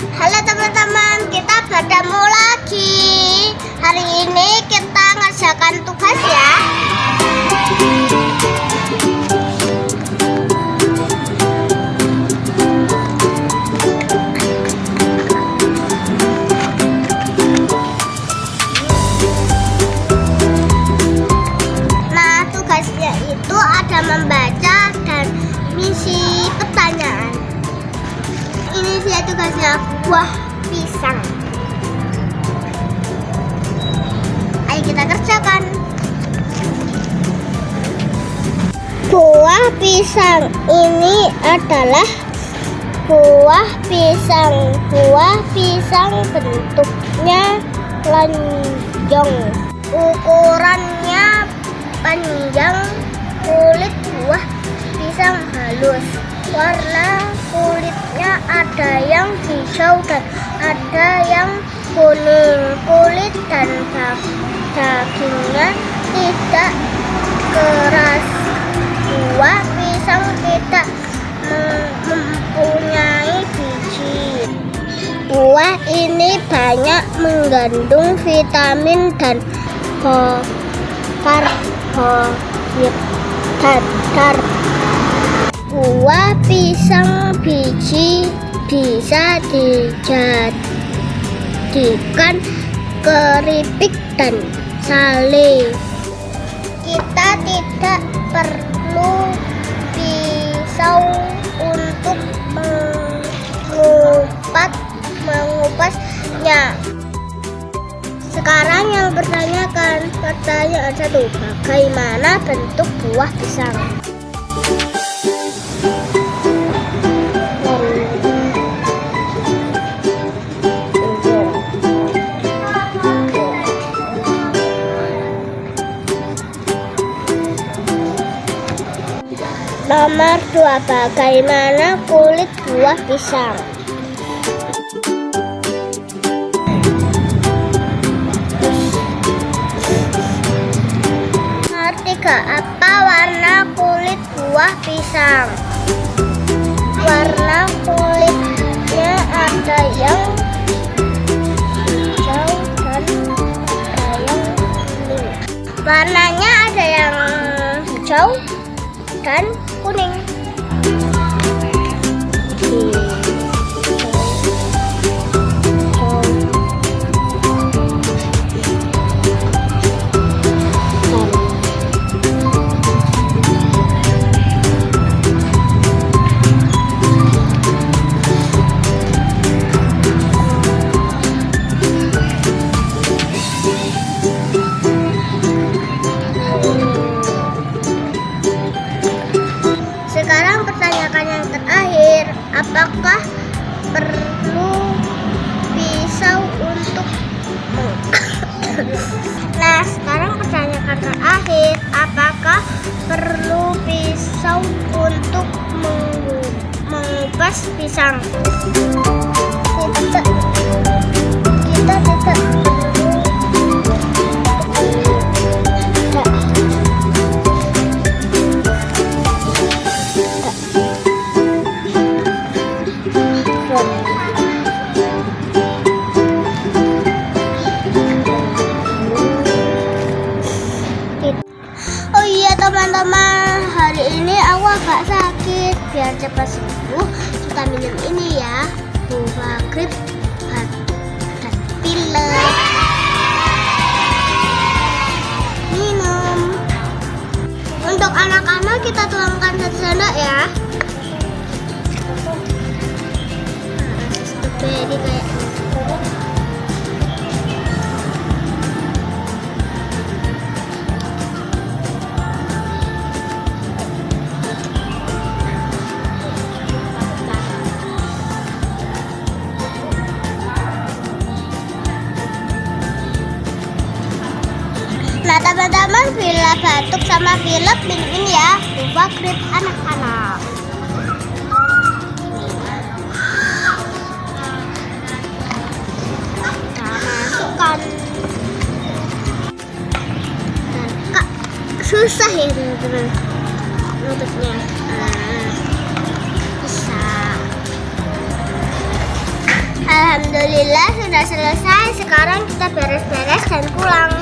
Halo teman-teman, kita bertemu lagi. Hari ini kita ngerjakan tugas ya. Nah, tugasnya itu ada membaca dan mengisi pertanyaan. Ini dia tugasnya, buah pisang. Ayo kita kerjakan. Buah pisang ini adalah buah pisang. Buah pisang bentuknya lonjong, ukurannya panjang, kulit buah pisang halus. Warna kulitnya ada yang hijau dan ada yang kuning. Kulit dan dagingnya tidak keras. Buah pisang tidak mempunyai biji. Buah ini banyak mengandung vitamin dan karbohidrat. Buah pisang biji bisa dijadikan keripik dan sale. Kita tidak perlu pisau untuk mengupasnya. Sekarang yang pertanyaan satu, bagaimana bentuk buah pisang? Nomor 2, bagaimana kulit buah pisang? Nomor 3, apa warna kulit buah pisang? Warna kulitnya ada yang hijau dan ada yang kuning. Warnanya ada yang hijau dan kuning. Sekarang pertanyaan yang terakhir, apakah perlu pisau untuk Nah, sekarang pertanyaan terakhir, apakah perlu pisau untuk mengupas pisang? Kita tidak perlu. Oh iya teman-teman, hari ini aku agak sakit. Biar cepat sembuh, kita minum ini ya, buah grip dan pilek. Minum. Untuk anak-anak kita tuangkan 1 sendok ya. Strawberry kayak Nah teman-teman, bila batuk sama pilek minumin ya buah grip anak-anak. Kita masukkan. Dan kak, susah ya teman-teman nutupnya. Bisa. Alhamdulillah sudah selesai. Sekarang kita beres-beres dan pulang.